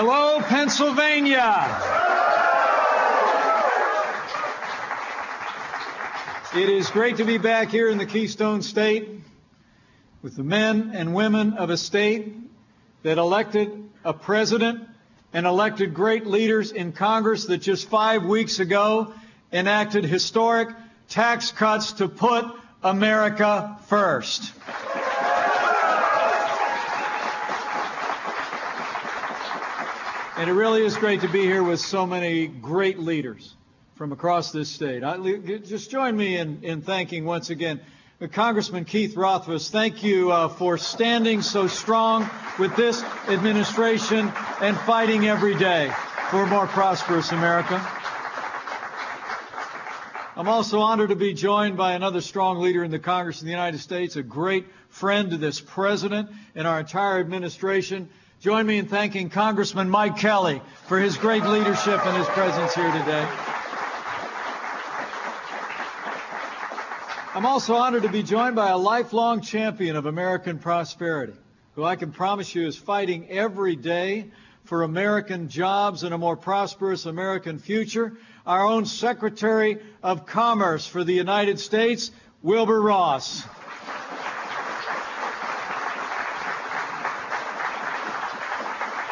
Hello, Pennsylvania. It is great to be back here in the Keystone State with the men and women of a state that elected a president and elected great leaders in Congress that just 5 weeks ago enacted historic tax cuts to put America first. And it really is great to be here with so many great leaders from across this state. Just join me in thanking once again Congressman Keith Rothfuss. Thank you for standing so strong with this administration and fighting every day for a more prosperous America. I'm also honored to be joined by another strong leader in the Congress of the United States, a great friend to this president and our entire administration. Join me in thanking Congressman Mike Kelly for his great leadership and his presence here today. I'm also honored to be joined by a lifelong champion of American prosperity, who I can promise you is fighting every day for American jobs and a more prosperous American future, our own Secretary of Commerce for the United States, Wilbur Ross.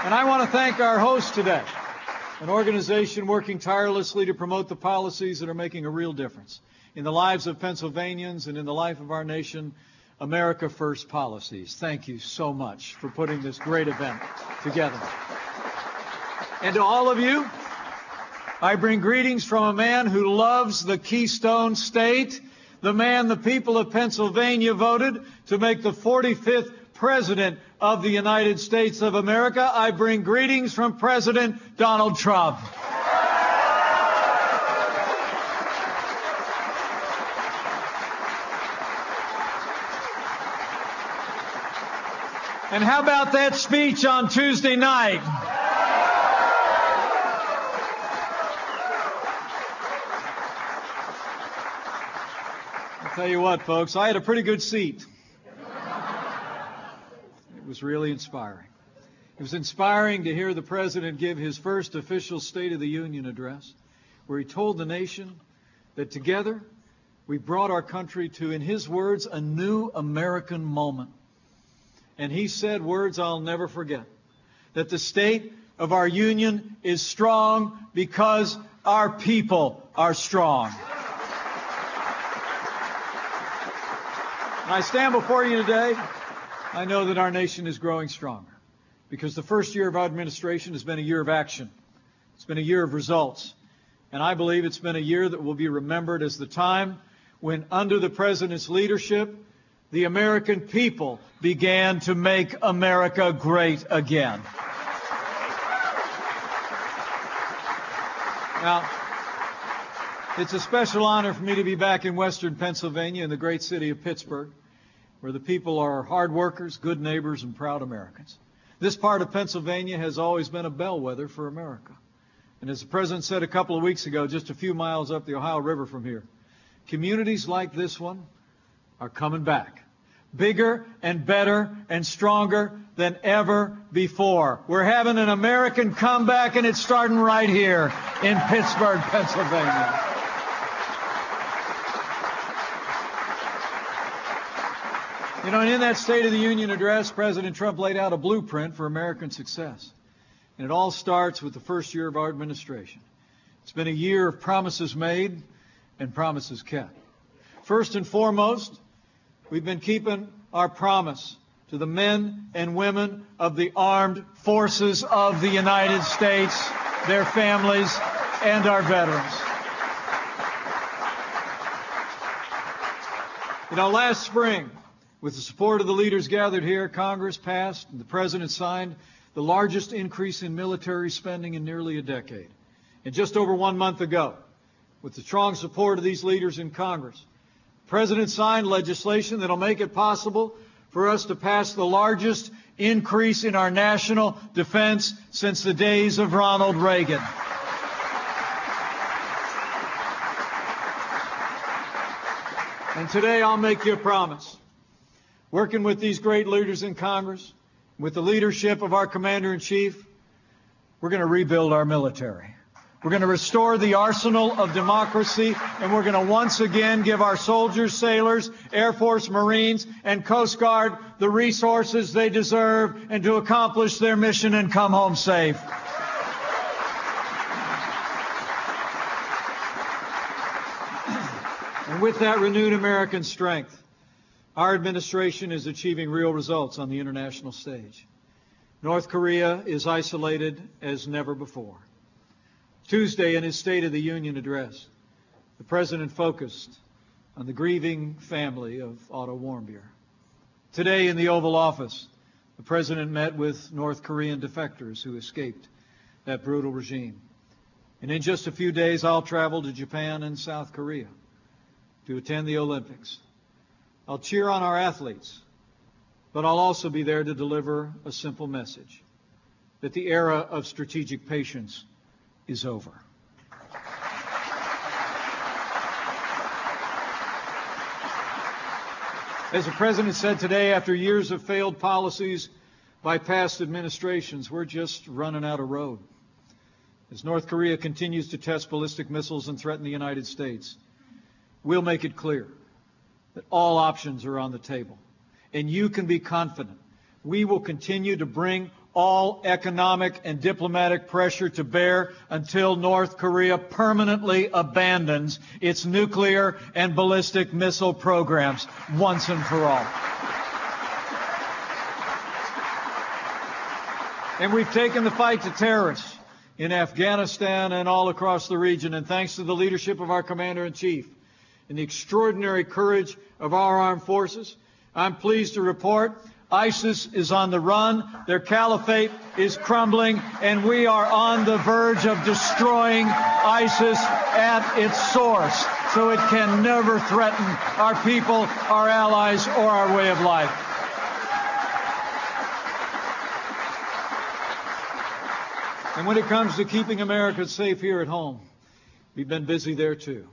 And I want to thank our host today, an organization working tirelessly to promote the policies that are making a real difference in the lives of Pennsylvanians and in the life of our nation, America First policies. Thank you so much for putting this great event together. And to all of you, I bring greetings from a man who loves the Keystone State, the man the people of Pennsylvania voted to make the 45th President of the United States of America. I bring greetings from President Donald Trump. And how about that speech on Tuesday night? I'll tell you what, folks, I had a pretty good seat. It was really inspiring. It was inspiring to hear the president give his first official State of the Union address, where he told the nation that together we brought our country to, in his words, a new American moment. And he said words I'll never forget, that the state of our union is strong because our people are strong. And I stand before you today, I know that our nation is growing stronger because the first year of our administration has been a year of action. It's been a year of results. And I believe it's been a year that will be remembered as the time when, under the president's leadership, the American people began to make America great again. Now, it's a special honor for me to be back in western Pennsylvania in the great city of Pittsburgh, where the people are hard workers, good neighbors, and proud Americans. This part of Pennsylvania has always been a bellwether for America. And as the president said a couple of weeks ago, just a few miles up the Ohio River from here, communities like this one are coming back, bigger and better and stronger than ever before. We're having an American comeback, and it's starting right here in Pittsburgh, Pennsylvania. You know, and in that State of the Union address, President Trump laid out a blueprint for American success. And it all starts with the first year of our administration. It's been a year of promises made and promises kept. First and foremost, we've been keeping our promise to the men and women of the armed forces of the United States, their families, and our veterans. You know, last spring, with the support of the leaders gathered here, Congress passed and the President signed the largest increase in military spending in nearly a decade. And just over 1 month ago, with the strong support of these leaders in Congress, the President signed legislation that will make it possible for us to pass the largest increase in our national defense since the days of Ronald Reagan. And today I'll make you a promise. Working with these great leaders in Congress, with the leadership of our Commander-in-Chief, We're going to rebuild our military. We're going to restore the arsenal of democracy, and we're going to once again give our soldiers, sailors, Air Force, Marines, and Coast Guard the resources they deserve and to accomplish their mission and come home safe. And with that renewed American strength, our administration is achieving real results on the international stage. North Korea is isolated as never before. Tuesday, in his State of the Union address, the President focused on the grieving family of Otto Warmbier. Today, in the Oval Office, the President met with North Korean defectors who escaped that brutal regime. And in just a few days, I'll travel to Japan and South Korea to attend the Olympics. I'll cheer on our athletes, but I'll also be there to deliver a simple message, that the era of strategic patience is over. As the President said today, after years of failed policies by past administrations, we're just running out of road. As North Korea continues to test ballistic missiles and threaten the United States, we'll make it clear that all options are on the table. And you can be confident we will continue to bring all economic and diplomatic pressure to bear until North Korea permanently abandons its nuclear and ballistic missile programs once and for all. And we've taken the fight to terrorists in Afghanistan and all across the region, and thanks to the leadership of our Commander-in-Chief and the extraordinary courage of our armed forces, I'm pleased to report ISIS is on the run, their caliphate is crumbling, and we are on the verge of destroying ISIS at its source, so it can never threaten our people, our allies, or our way of life. And when it comes to keeping America safe here at home, we've been busy there too.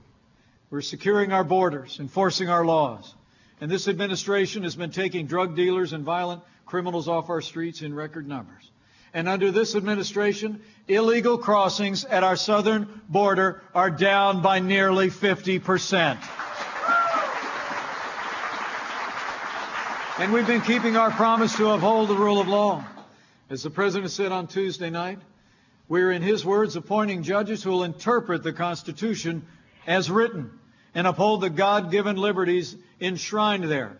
We're securing our borders, enforcing our laws. And this administration has been taking drug dealers and violent criminals off our streets in record numbers. And under this administration, illegal crossings at our southern border are down by nearly 50%. And we've been keeping our promise to uphold the rule of law. As the President said on Tuesday night, we're, in his words, appointing judges who will interpret the Constitution as written and uphold the God-given liberties enshrined there,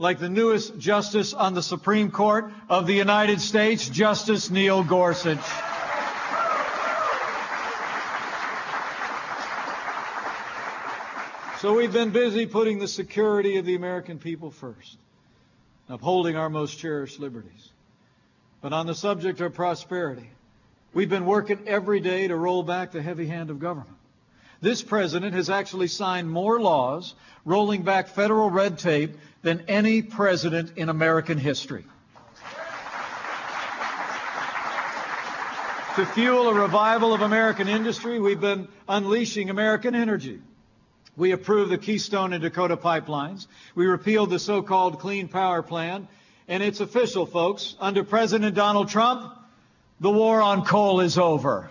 like the newest justice on the Supreme Court of the United States, Justice Neil Gorsuch. So we've been busy putting the security of the American people first, upholding our most cherished liberties. But on the subject of prosperity, we've been working every day to roll back the heavy hand of government. This president has actually signed more laws rolling back federal red tape than any president in American history. To fuel a revival of American industry, we've been unleashing American energy. We approved the Keystone and Dakota pipelines. We repealed the so-called Clean Power Plan. And it's official, folks. Under President Donald Trump, the war on coal is over.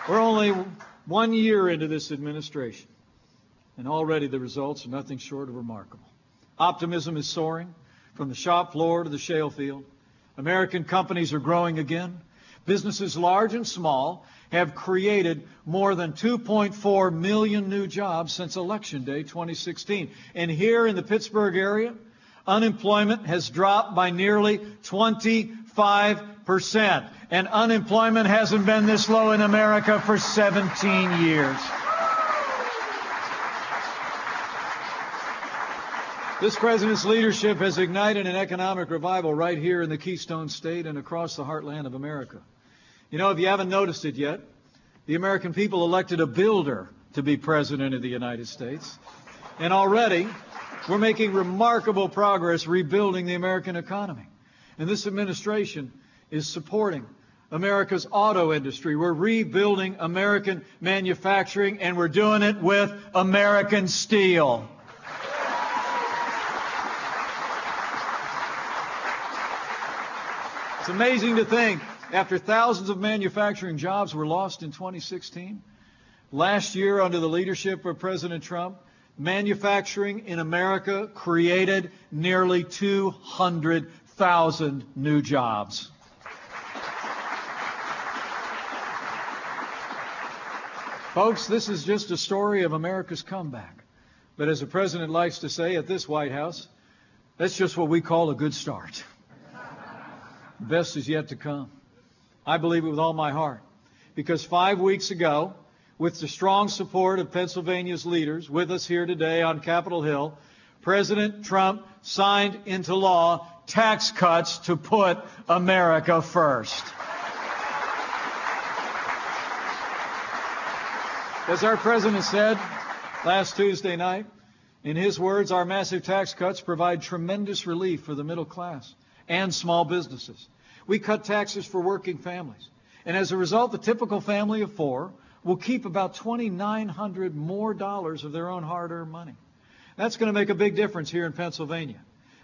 We're only 1 year into this administration, and already the results are nothing short of remarkable. Optimism is soaring from the shop floor to the shale field. American companies are growing again. Businesses large and small have created more than 2.4 million new jobs since Election Day 2016. And here in the Pittsburgh area, unemployment has dropped by nearly 25%. And unemployment hasn't been this low in America for 17 years. This president's leadership has ignited an economic revival right here in the Keystone State and across the heartland of America. You know, if you haven't noticed it yet, the American people elected a builder to be president of the United States. And already, we're making remarkable progress rebuilding the American economy. And this administration is supporting America's auto industry. We're rebuilding American manufacturing, and we're doing it with American steel. It's amazing to think, after thousands of manufacturing jobs were lost in 2016, last year under the leadership of President Trump, manufacturing in America created nearly 200,000 new jobs. Folks, this is just a story of America's comeback. But as the President likes to say at this White House, that's just what we call a good start. The best is yet to come. I believe it with all my heart. Because 5 weeks ago, with the strong support of Pennsylvania's leaders with us here today on Capitol Hill, President Trump signed into law tax cuts to put America first. As our President said last Tuesday night, in his words, our massive tax cuts provide tremendous relief for the middle class and small businesses. We cut taxes for working families. And as a result, the typical family of four will keep about $2,900 more dollars of their own hard-earned money. That's going to make a big difference here in Pennsylvania,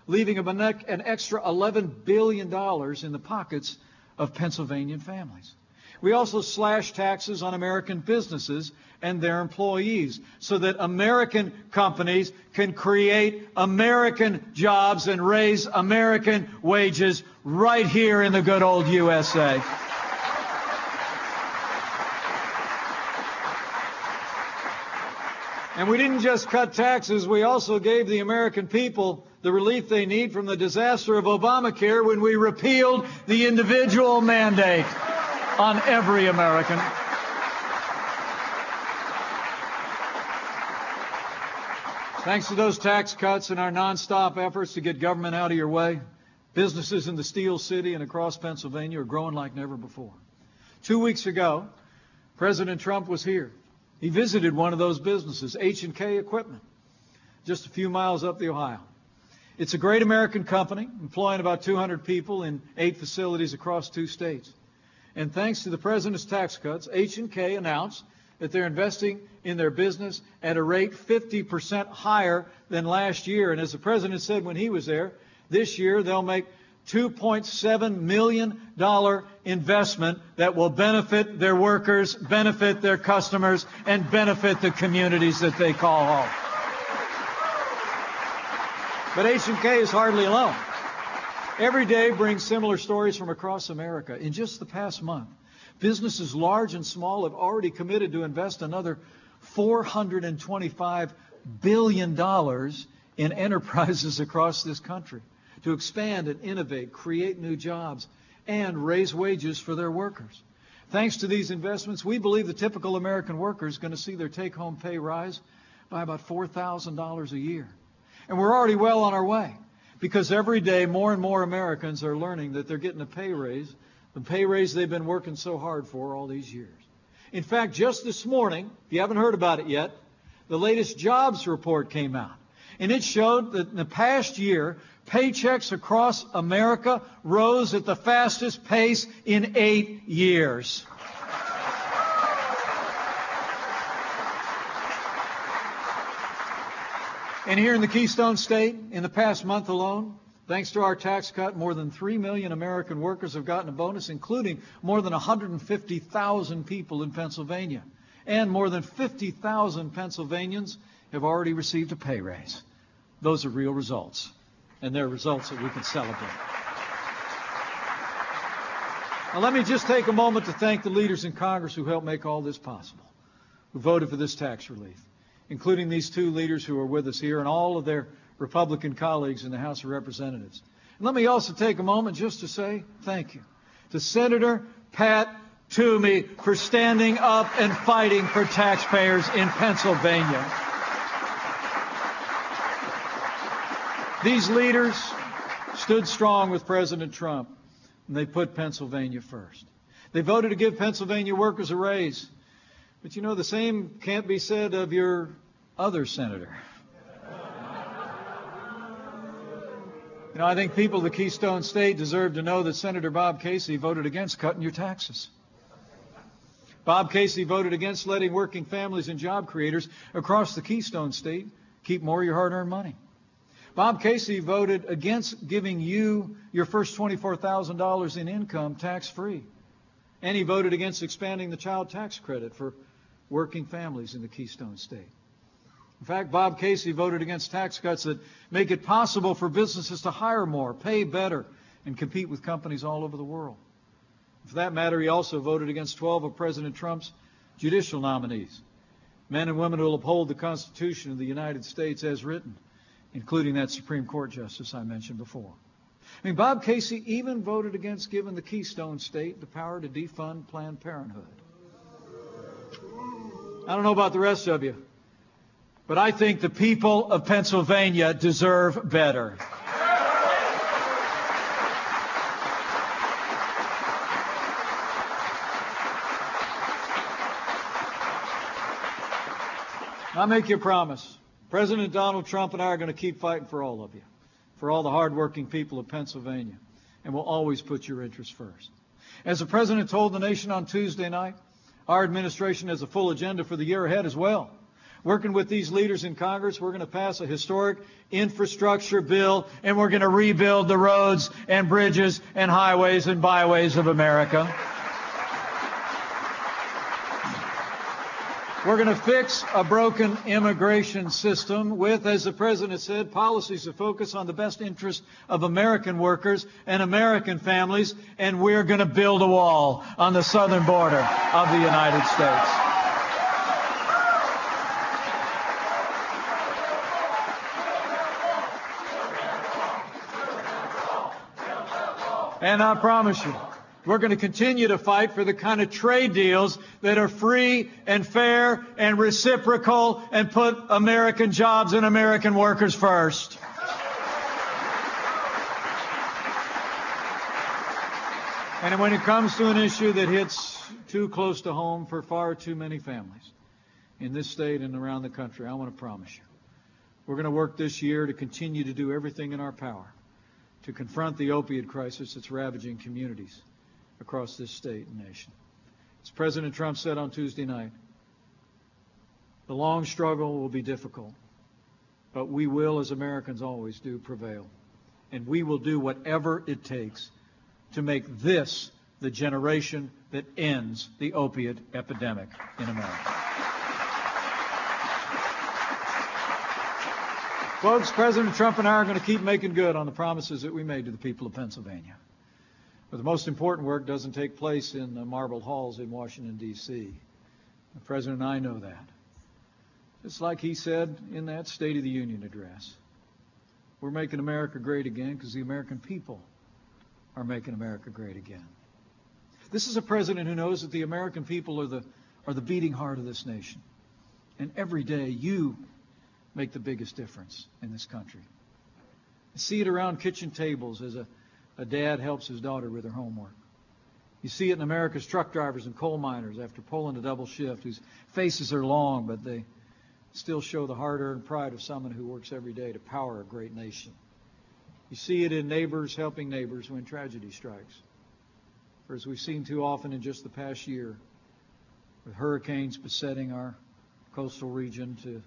leaving an extra $11 billion in the pockets of Pennsylvanian families. We also slash taxes on American businesses and their employees so that American companies can create American jobs and raise American wages right here in the good old USA. And we didn't just cut taxes, we also gave the American people the relief they need from the disaster of Obamacare when we repealed the individual mandate on every American. Thanks to those tax cuts and our nonstop efforts to get government out of your way, businesses in the Steel City and across Pennsylvania are growing like never before. 2 weeks ago, President Trump was here. He visited one of those businesses, H&K Equipment, just a few miles up the Ohio. It's a great American company, employing about 200 people in 8 facilities across 2 states. And thanks to the President's tax cuts, H&K announced that they're investing in their business at a rate 50% higher than last year. And as the President said when he was there, this year they'll make $2.7 million investment that will benefit their workers, benefit their customers, and benefit the communities that they call home. But H&K is hardly alone. Every day brings similar stories from across America. In just the past month, businesses large and small have already committed to invest another $425 billion in enterprises across this country to expand and innovate, create new jobs, and raise wages for their workers. Thanks to these investments, we believe the typical American worker is going to see their take-home pay rise by about $4,000 a year. And we're already well on our way, because every day more and more Americans are learning that they're getting a pay raise, the pay raise they've been working so hard for all these years. In fact, just this morning, if you haven't heard about it yet, the latest jobs report came out. And it showed that in the past year, paychecks across America rose at the fastest pace in 8 years. And here in the Keystone State, in the past month alone, thanks to our tax cut, more than 3 million American workers have gotten a bonus, including more than 150,000 people in Pennsylvania. And more than 50,000 Pennsylvanians have already received a pay raise. Those are real results, and they're results that we can celebrate. Now, let me just take a moment to thank the leaders in Congress who helped make all this possible, who voted for this tax relief, including these 2 leaders who are with us here and all of their Republican colleagues in the House of Representatives. And let me also take a moment just to say thank you to Senator Pat Toomey for standing up and fighting for taxpayers in Pennsylvania. These leaders stood strong with President Trump, and they put Pennsylvania first. They voted to give Pennsylvania workers a raise. But you know, the same can't be said of your other senator. You know, I think people of the Keystone State deserve to know that Senator Bob Casey voted against cutting your taxes. Bob Casey voted against letting working families and job creators across the Keystone State keep more of your hard-earned money. Bob Casey voted against giving you your first $24,000 in income tax-free. And he voted against expanding the child tax credit for working families in the Keystone State. In fact, Bob Casey voted against tax cuts that make it possible for businesses to hire more, pay better, and compete with companies all over the world. For that matter, he also voted against 12 of President Trump's judicial nominees, men and women who will uphold the Constitution of the United States as written, including that Supreme Court justice I mentioned before. I mean, Bob Casey even voted against giving the Keystone State the power to defund Planned Parenthood. I don't know about the rest of you, but I think the people of Pennsylvania deserve better. I'll make you a promise. President Donald Trump and I are going to keep fighting for all of you, for all the hardworking people of Pennsylvania, and we'll always put your interests first. As the President told the nation on Tuesday night, our administration has a full agenda for the year ahead as well. Working with these leaders in Congress, we're going to pass a historic infrastructure bill, and we're going to rebuild the roads and bridges and highways and byways of America. We're going to fix a broken immigration system with, as the President said, policies that focus on the best interest of American workers and American families, and we're going to build a wall on the southern border of the United States. And I promise you, we're going to continue to fight for the kind of trade deals that are free and fair and reciprocal and put American jobs and American workers first. And when it comes to an issue that hits too close to home for far too many families in this state and around the country, I want to promise you, we're going to work this year to continue to do everything in our power to confront the opioid crisis that's ravaging communities across this state and nation. As President Trump said on Tuesday night, the long struggle will be difficult, but we will, as Americans always do, prevail. And we will do whatever it takes to make this the generation that ends the opiate epidemic in America. Folks, President Trump and I are going to keep making good on the promises that we made to the people of Pennsylvania. But the most important work doesn't take place in the marble halls in Washington, D.C. The President and I know that. Just like he said in that State of the Union address, we're making America great again because the American people are making America great again. This is a president who knows that the American people are the beating heart of this nation. And every day you make the biggest difference in this country. You see it around kitchen tables as a dad helps his daughter with her homework. You see it in America's truck drivers and coal miners after pulling a double shift, whose faces are long, but they still show the hard-earned pride of someone who works every day to power a great nation. You see it in neighbors helping neighbors when tragedy strikes. For as we've seen too often in just the past year, with hurricanes besetting our coastal region to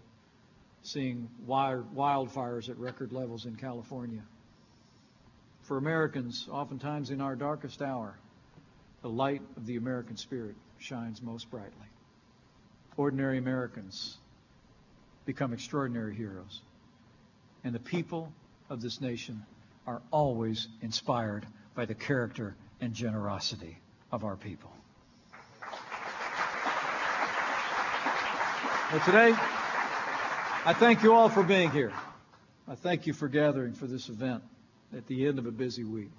seeing wildfires at record levels in California. For Americans, oftentimes in our darkest hour, the light of the American spirit shines most brightly. Ordinary Americans become extraordinary heroes. And the people of this nation are always inspired by the character and generosity of our people. Well, today, I thank you all for being here. I thank you for gathering for this event at the end of a busy week.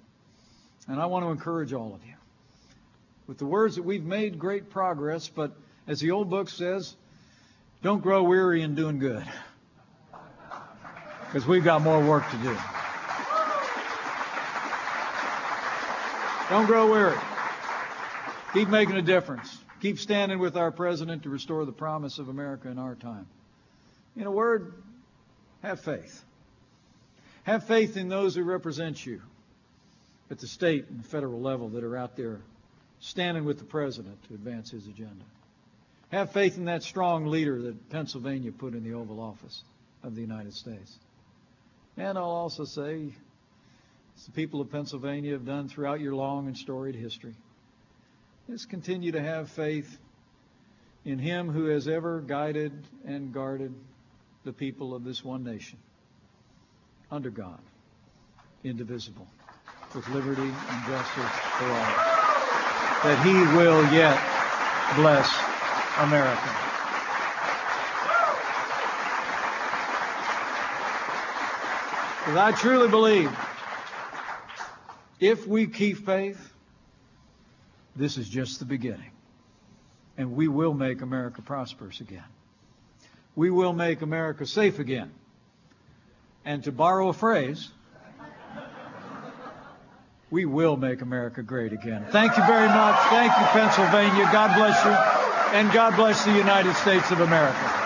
And I want to encourage all of you with the words that we've made great progress, but as the old book says, don't grow weary in doing good, because we've got more work to do. Don't grow weary. Keep making a difference. Keep standing with our president to restore the promise of America in our time. In a word, have faith. Have faith in those who represent you at the state and federal level that are out there standing with the president to advance his agenda. Have faith in that strong leader that Pennsylvania put in the Oval Office of the United States. And I'll also say, as the people of Pennsylvania have done throughout your long and storied history, let's continue to have faith in Him who has ever guided and guarded the people of this one nation, under God, indivisible, with liberty and justice for all, that He will yet bless America. Because I truly believe if we keep faith, this is just the beginning. And we will make America prosperous again. We will make America safe again. And to borrow a phrase, we will make America great again. Thank you very much. Thank you, Pennsylvania. God bless you. And God bless the United States of America.